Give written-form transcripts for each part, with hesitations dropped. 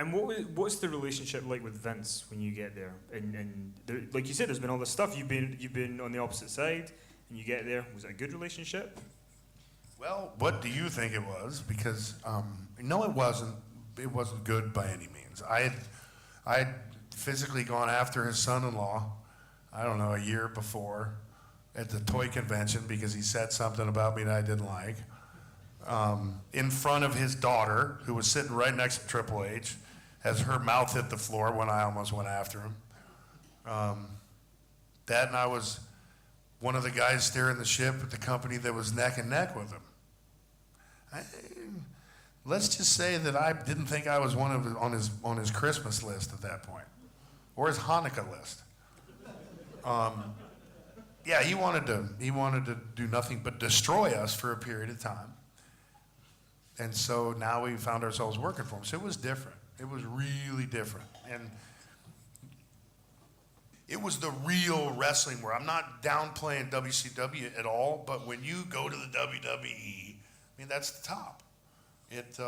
And what's the relationship like with Vince when you get there? And there, like you said, there's been all this stuff. You've been on the opposite side, and you get there. Was it a good relationship? Well, what do you think it was? Because no, it wasn't. It wasn't good by any means. I had physically gone after his son-in-law, I don't know, a year before at the toy convention because he said something about me that I didn't like. In front of his daughter, who was sitting right next to Triple H, as her mouth hit the floor when I almost went after him. That, and I was one of the guys steering the ship at the company that was neck and neck with him. Let's just say that I didn't think I was one of on his Christmas list at that point, or his Hanukkah list. Yeah, he wanted to do nothing but destroy us for a period of time. And so now we found ourselves working for him. So it was different. It was really different. And it was the real wrestling where I'm not downplaying WCW at all, but when you go to the WWE, I mean, that's the top. It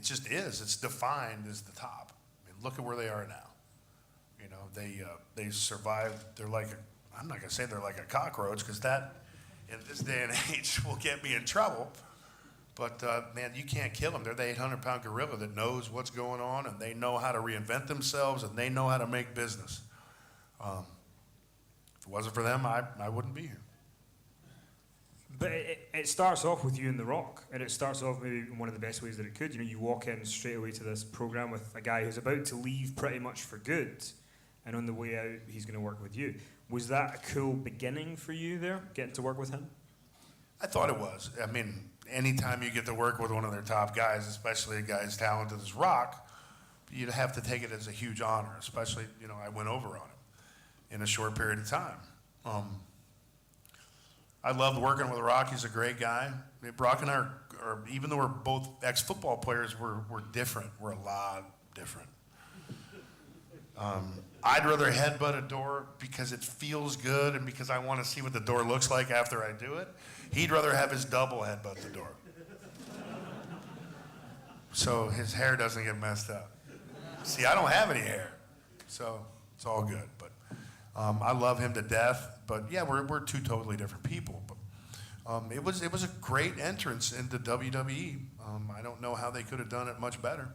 just is. It's defined as the top. I mean, look at where they are now. You know, they survived. They're like, I'm not going to say they're like a cockroach, because that, in this day and age, will get me in trouble. But, man, you can't kill them. They're the 800-pound gorilla that knows what's going on, and they know how to reinvent themselves, and they know how to make business. If it wasn't for them, I wouldn't be here. But it starts off with you and The Rock, and it starts off maybe in one of the best ways that it could. You know, you walk in straight away to this program with a guy who's about to leave pretty much for good, and on the way out, he's going to work with you. Was that a cool beginning for you there, getting to work with him? I thought it was. I mean, anytime you get to work with one of their top guys, especially a guy as talented as Rock, you'd have to take it as a huge honor, especially, you know, I went over on him in a short period of time. I loved working with Rock. He's a great guy. Rock and I are even though we're both ex-football players, we're different. We're a lot different. I'd rather headbutt a door because it feels good and because I want to see what the door looks like after I do it. He'd rather have his double headbutt the door, so his hair doesn't get messed up. See, I don't have any hair, so it's all good. But I love him to death. But yeah, we're two totally different people. But it was a great entrance into WWE. I don't know how they could have done it much better.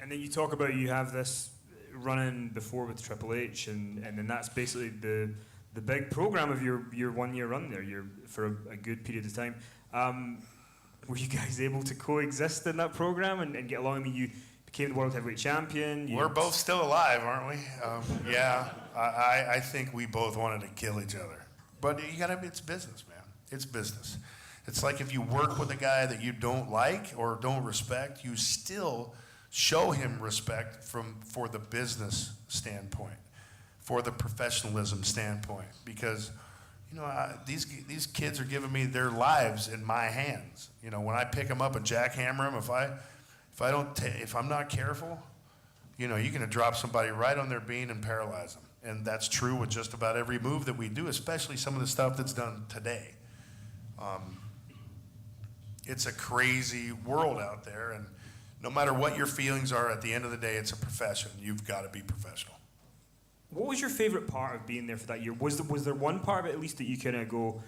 And then you talk about you have this run-in before with Triple H, and then that's basically the big program of your 1 year run there. You're for a good period of time. Were you guys able to coexist in that program and get along? I mean, you became the World Heavyweight Champion. We're both still alive, aren't we? Yeah, I think we both wanted to kill each other. But you gotta, it's business, man. It's business. It's like if you work with a guy that you don't like or don't respect, you still show him respect for the business standpoint, for the professionalism standpoint, because you know these kids are giving me their lives in my hands. You know, when I pick them up and jackhammer them, if I'm not careful, you know, you're going to drop somebody right on their bean and paralyze them. And that's true with just about every move that we do, especially some of the stuff that's done today. It's a crazy world out there, and no matter what your feelings are, at the end of the day, it's a profession. You've got to be professional. What was your favorite part of being there for that year? Was there one part of it at least that you kind of go,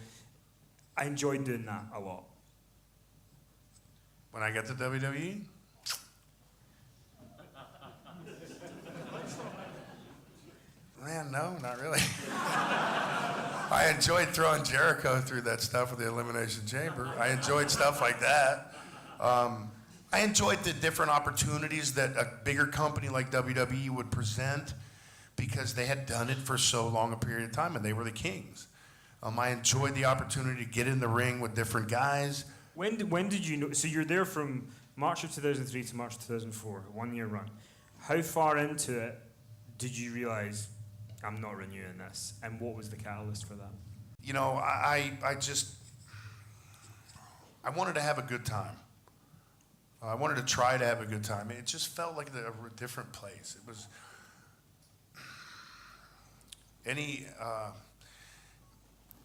I enjoyed doing that a lot? When I got to WWE? Man, no, not really. I enjoyed throwing Jericho through that stuff with the Elimination Chamber. I enjoyed stuff like that. I enjoyed the different opportunities that a bigger company like WWE would present because they had done it for so long a period of time and they were the kings. I enjoyed the opportunity to get in the ring with different guys. When did you know? So you're there from March of 2003 to March 2004, a 1 year run. How far into it did you realize I'm not renewing this? And what was the catalyst for that? You know, I wanted to have a good time. I wanted to try to have a good time. It just felt like a different place. It was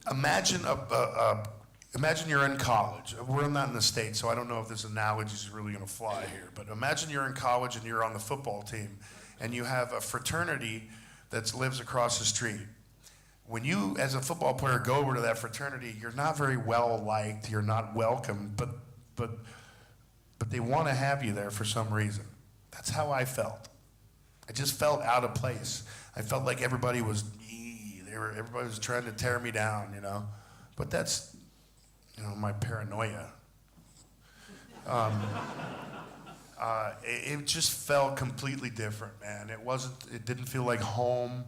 imagine imagine you're in college. We're not in the States, so I don't know if this analogy is really going to fly here. But imagine you're in college and you're on the football team, and you have a fraternity that lives across the street. When you, as a football player, go over to that fraternity, you're not very well liked. You're not welcome, but they want to have you there for some reason. That's how I felt. I just felt out of place. I felt like everybody was everybody was trying to tear me down, you know. But that's, you know, my paranoia. It just felt completely different, man. It didn't feel like home.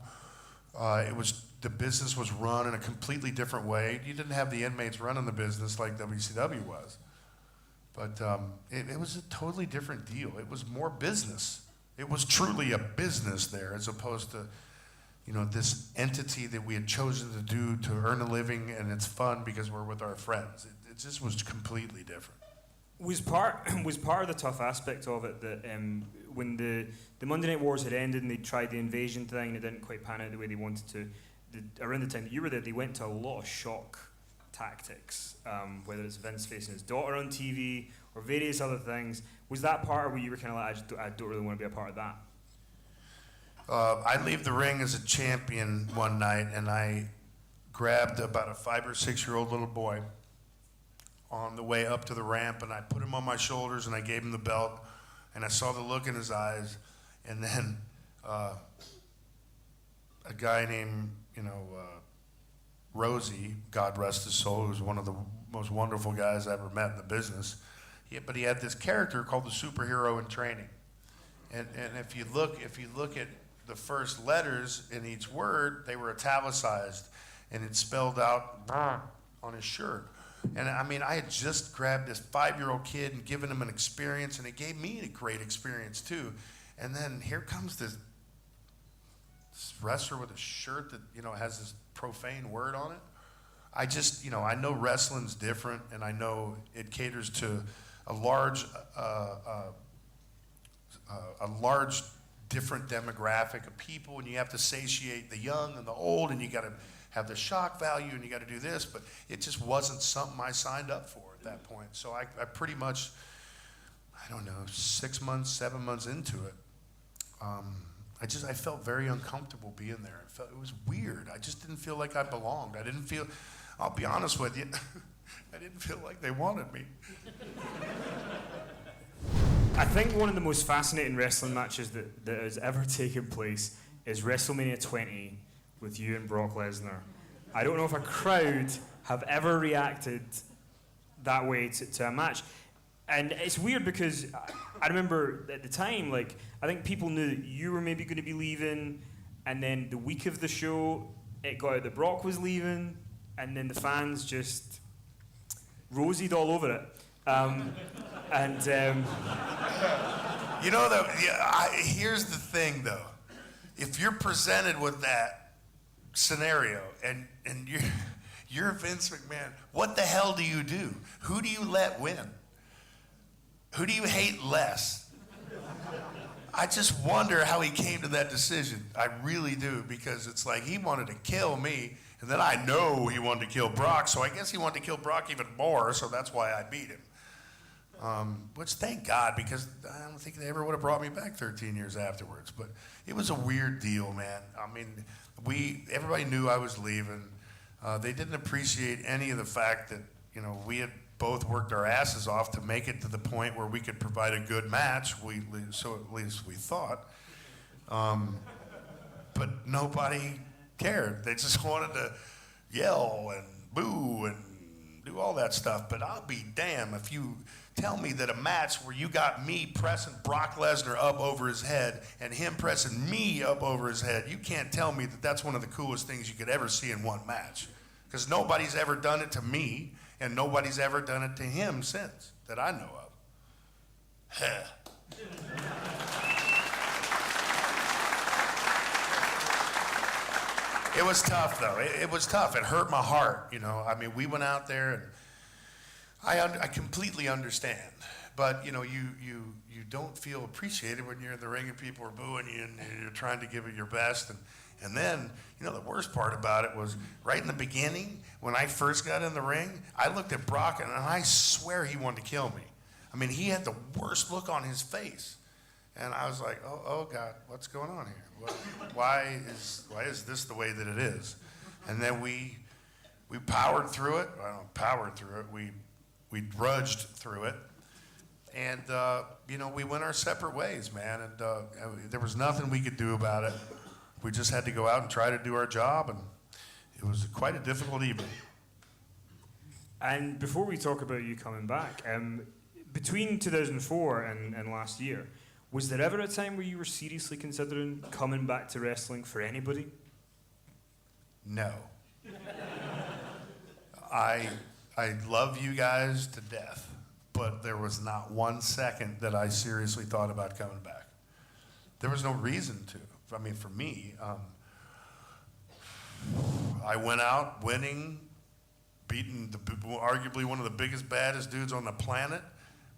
The business was run in a completely different way. You didn't have the inmates running the business like WCW was. But it was a totally different deal. It was more business. It was truly a business there, as opposed to, you know, this entity that we had chosen to do to earn a living, and it's fun because we're with our friends. It just was completely different. Was part of the tough aspect of it that when the Monday Night Wars had ended and they tried the invasion thing and it didn't quite pan out the way they wanted to, around the time that you were there, they went to a lot of shock tactics, whether it's Vince facing his daughter on TV or various other things. Was that part where you were kind of like, I don't really want to be a part of that? I leave the ring as a champion one night, and I grabbed about a 5 or 6 year old little boy on the way up to the ramp, and I put him on my shoulders and I gave him the belt, and I saw the look in his eyes, and then a guy named, Rosie, God rest his soul, who was one of the most wonderful guys I ever met in the business. But he had this character called the superhero in training. And if you look at the first letters in each word, they were italicized, and it spelled out on his shirt. And I mean, I had just grabbed this 5-year-old kid and given him an experience, and it gave me a great experience too. And then here comes this wrestler with a shirt that, has this profane word on it. I just, I know wrestling's different, and I know it caters to a large different demographic of people, and you have to satiate the young and the old, and you got to have the shock value, and you got to do this, but it just wasn't something I signed up for at that point. So I pretty much, 6 months, 7 months into it, I felt very uncomfortable being there. It was weird. I just didn't feel like I belonged. I'll be honest with you, I didn't feel like they wanted me. I think one of the most fascinating wrestling matches that has ever taken place is WrestleMania 20 with you and Brock Lesnar. I don't know if a crowd have ever reacted that way to a match. And it's weird because I remember at the time, I think people knew that you were maybe going to be leaving, and then the week of the show, it got out that Brock was leaving, and then the fans just rosied all over it. Here's the thing, though. If you're presented with that scenario and you're Vince McMahon, what the hell do you do? Who do you let win? Who do you hate less? I just wonder how he came to that decision. I really do, because it's like he wanted to kill me, and then I know he wanted to kill Brock, so I guess he wanted to kill Brock even more, so that's why I beat him. Which, thank God, because I don't think they ever would have brought me back 13 years afterwards. But it was a weird deal, man. I mean, everybody knew I was leaving. They didn't appreciate any of the fact that, we had both worked our asses off to make it to the point where we could provide a good match. So at least we thought. But nobody cared. They just wanted to yell and boo and do all that stuff. But I'll be damned if you tell me that a match where you got me pressing Brock Lesnar up over his head and him pressing me up over his head, you can't tell me that that's one of the coolest things you could ever see in one match. Because nobody's ever done it to me, and nobody's ever done it to him since, that I know of. It was tough, though. It was tough. It hurt my heart, I mean, we went out there, and I completely understand. But, you don't feel appreciated when you're in the ring and people are booing you and you're trying to give it your best. And then, the worst part about it was right in the beginning, when I first got in the ring, I looked at Brock and I swear he wanted to kill me. I mean, he had the worst look on his face. And I was like, oh God, what's going on here? Why is this the way that it is? And then we powered through it. I don't powered through it. We drudged through it. And, we went our separate ways, man. And there was nothing we could do about it. We just had to go out and try to do our job, and it was quite a difficult evening. And before we talk about you coming back, between 2004 and last year, was there ever a time where you were seriously considering coming back to wrestling for anybody? No. I love you guys to death, but there was not 1 second that I seriously thought about coming back. There was no reason to. I mean, for me, I went out winning, beating arguably one of the biggest, baddest dudes on the planet,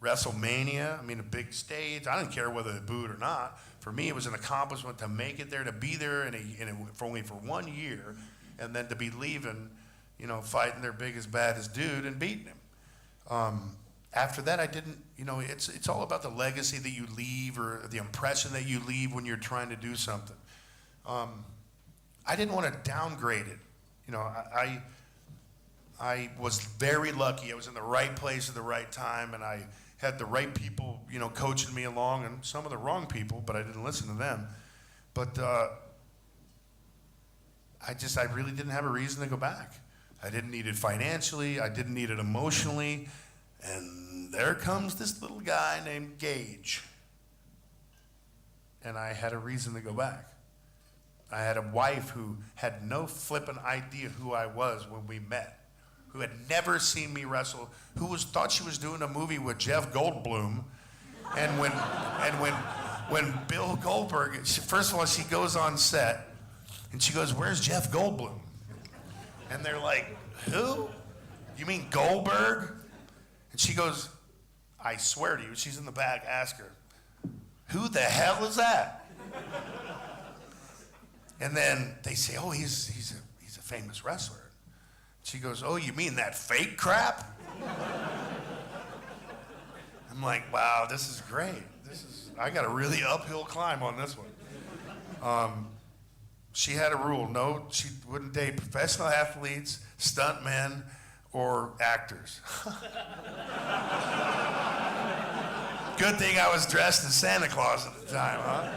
WrestleMania. I mean, a big stage. I didn't care whether they booed or not. For me, it was an accomplishment to make it there, to be there for only for 1 year, and then to be leaving, fighting their biggest, baddest dude and beating him. After that, I didn't, it's all about the legacy that you leave or the impression that you leave when you're trying to do something. I didn't want to downgrade it. I was very lucky. I was in the right place at the right time, and I had the right people, coaching me along, and some of the wrong people, but I didn't listen to them. But I really didn't have a reason to go back. I didn't need it financially. I didn't need it emotionally. And there comes this little guy named Gage. And I had a reason to go back. I had a wife who had no flippin' idea who I was when we met, who had never seen me wrestle, who thought she was doing a movie with Jeff Goldblum. And when Bill Goldberg, first of all, she goes on set, and she goes, "Where's Jeff Goldblum?" And they're like, "Who? You mean Goldberg?" And she goes, "I swear to you," she's in the back, ask her, "Who the hell is that?" And then they say, "Oh, he's a famous wrestler." She goes, "Oh, you mean that fake crap?" I'm like, wow, this is great. I got a really uphill climb on this one. She had a rule. No, she wouldn't date professional athletes, stuntmen, or actors. Good thing I was dressed as Santa Claus at the time, huh?